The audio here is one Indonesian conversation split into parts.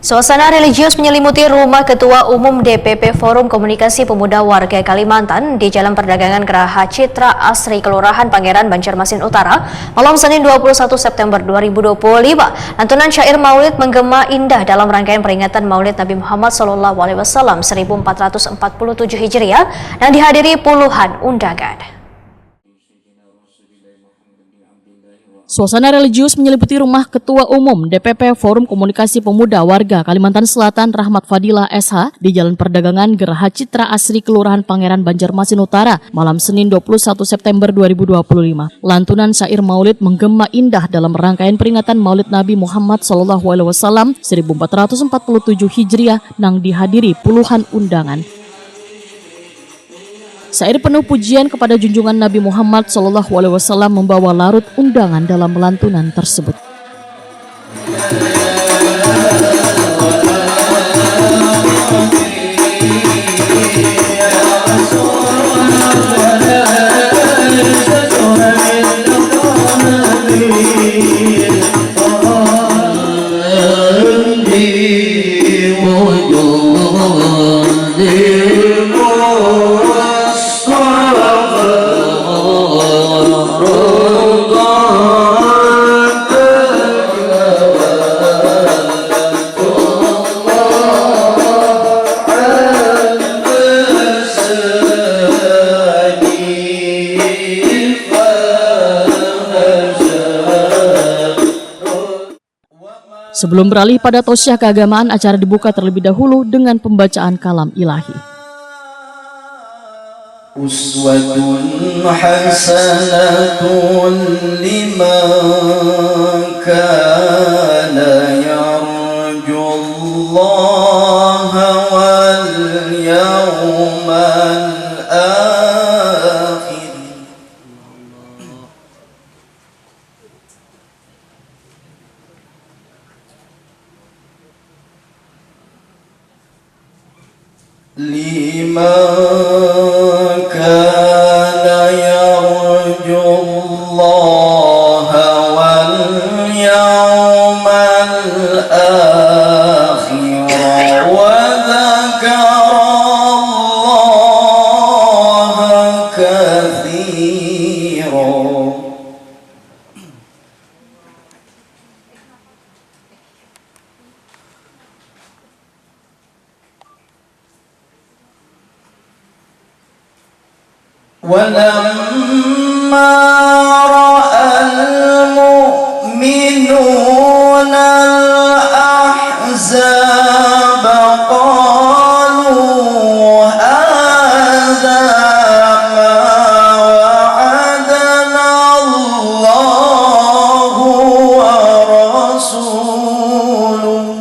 Suasana religius menyelimuti rumah Ketua Umum DPP Forum Komunikasi Pemuda Warga Kalimantan di Jalan Perdagangan Geraha Citra Asri, Kelurahan Pangeran, Banjarmasin Utara, malam Senin 21 September 2025. Lantunan syair Maulid menggema indah dalam rangkaian peringatan Maulid Nabi Muhammad SAW 1447 Hijriah yang dihadiri puluhan undangan. Suasana religius menyelimuti rumah Ketua Umum DPP Forum Komunikasi Pemuda Warga Kalimantan Selatan Rahmat Fadilah SH di Jalan Perdagangan Geraha Citra Asri, Kelurahan Pangeran, Banjarmasin Utara, malam Senin 21 September 2025. Lantunan syair Maulid menggema indah dalam rangkaian peringatan Maulid Nabi Muhammad SAW 1447 Hijriah yang dihadiri puluhan undangan. Syair penuh pujian kepada junjungan Nabi Muhammad SAW membawa larut undangan dalam lantunan tersebut. Sebelum beralih pada tausiah keagamaan, acara dibuka terlebih dahulu dengan pembacaan kalam ilahi. Uswatun hasanatun liman kana yarjullaha wal yawmal akhir. Liman kana yarjullaha wal yawmal akhir wa dzakarallaha katsiran. وَلَمَّا رَأَى الْمُؤْمِنُونَ الْأَحْزَابَ قَالُوا هَذَا مَا وَعَدَنَا اللَّهُ وَرَسُولُهُ.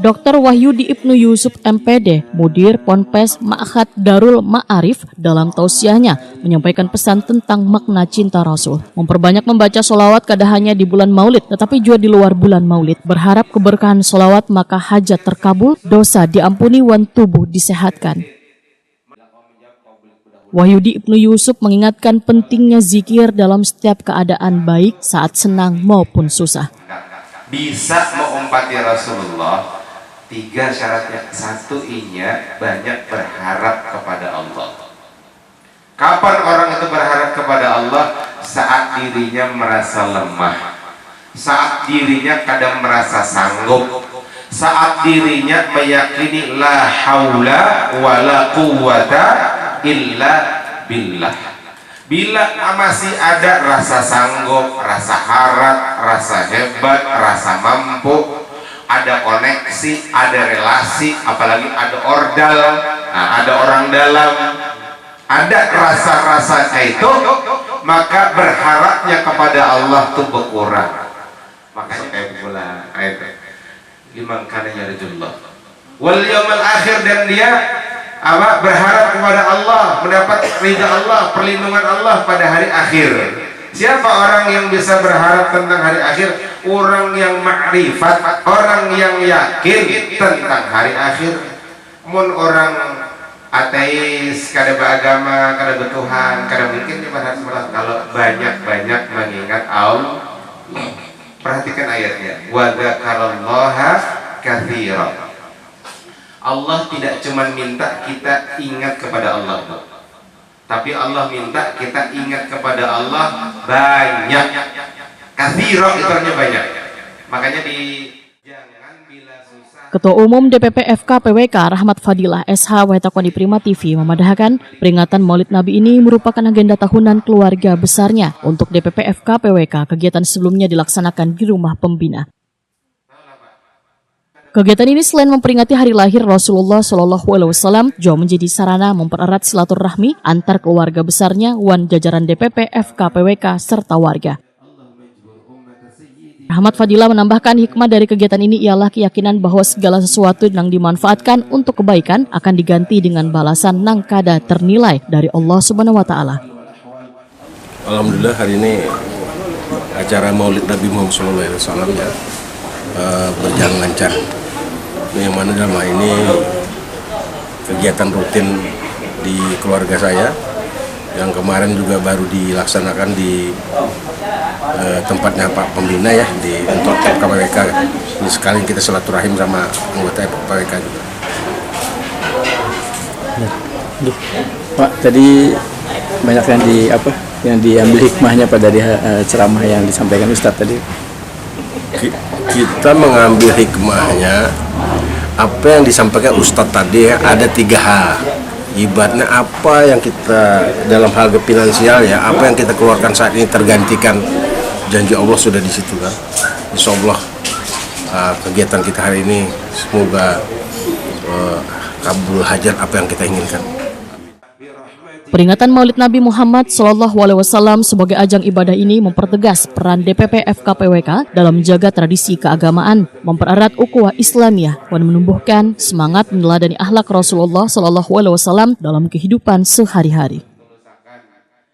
Dr. Wahyudi Ibnu Yusuf MPD, Mudir Ponpes Ma'had Darul Ma'arif, dalam tausiahnya menyampaikan pesan tentang makna cinta Rasul. Memperbanyak membaca sholawat kada hanya di bulan Maulid, tetapi juga di luar bulan Maulid. Berharap keberkahan sholawat maka hajat terkabul, dosa diampuni, wan tubuh disehatkan. Wahyudi Ibnu Yusuf mengingatkan pentingnya zikir dalam setiap keadaan, baik saat senang maupun susah. Bisa mengumpati Rasulullah, tiga syaratnya. Satu, inya banyak berharap kepada Allah. Kapan orang itu berharap kepada Allah? Saat dirinya merasa lemah, saat dirinya kadang merasa sanggup, saat dirinya meyakini la haula wala quwwata illa billah. Bila masih ada rasa sanggup, rasa harap, rasa hebat, rasa mampu, ada koneksi, ada relasi, apalagi ada ordal, ada orang dalam, ada rasa-rasanya itu, maka berharapnya kepada Allah itu berkurang. Makanya kayak bulan ayat liman kana yarjullah wal yawmal akhir, dan dia berharap kepada Allah, mendapat ridha Allah, perlindungan Allah pada hari akhir. Siapa orang yang bisa berharap tentang hari akhir? Orang yang makrifat, orang yang yakin tentang hari akhir. Mun orang ateis, kada beragama, kada bertuhan, kada mungkin dia berharap kalau banyak-banyak mengingat Allah. Perhatikan ayatnya. Wa dzakarallaha katsira. Allah tidak cuma minta kita ingat kepada Allah, tapi Allah minta kita ingat kepada Allah banyak. Katsira itu artinya banyak. Makanya jangan bila susah. Ketua Umum DPP FKPWK Rahmat Fadilah SH Waitakoni Prima TV memadahkan peringatan Maulid Nabi ini merupakan agenda tahunan keluarga besarnya. Untuk DPP FKPWK, kegiatan sebelumnya dilaksanakan di rumah pembina. Kegiatan ini selain memperingati hari lahir Rasulullah SAW, juga menjadi sarana mempererat silaturahmi antar keluarga besarnya, wan jajaran DPP FKPWK serta warga. Rahmat Fadilah menambahkan hikmah dari kegiatan ini ialah keyakinan bahwa segala sesuatu yang dimanfaatkan untuk kebaikan akan diganti dengan balasan nang kada ternilai dari Allah Subhanahu wa taala. Alhamdulillah hari ini acara Maulid Nabi Muhammad SAW ya, berjalan lancar. Yang mana dalam hal ini kegiatan rutin di keluarga saya yang kemarin juga baru dilaksanakan di tempatnya Pak Pembina ya, di untuk FKPWK. Ini sekali kita silaturahim sama anggota FKPWK juga. Pak, tadi banyak yang diambil hikmahnya Pak dari ceramah yang disampaikan Ustadz tadi. Kita mengambil hikmahnya apa yang disampaikan Ustadz tadi ya, ada 3 hal. Ibaratnya apa yang kita dalam hal finansial ya, apa yang kita keluarkan saat ini tergantikan, janji Allah sudah di situ kan. Insya Allah kegiatan kita hari ini semoga kabul hajat apa yang kita inginkan. Peringatan Maulid Nabi Muhammad SAW sebagai ajang ibadah ini mempertegas peran DPP FKPWK dalam menjaga tradisi keagamaan, mempererat ukhuwah Islamiyah, dan menumbuhkan semangat meneladani akhlak Rasulullah SAW dalam kehidupan sehari-hari.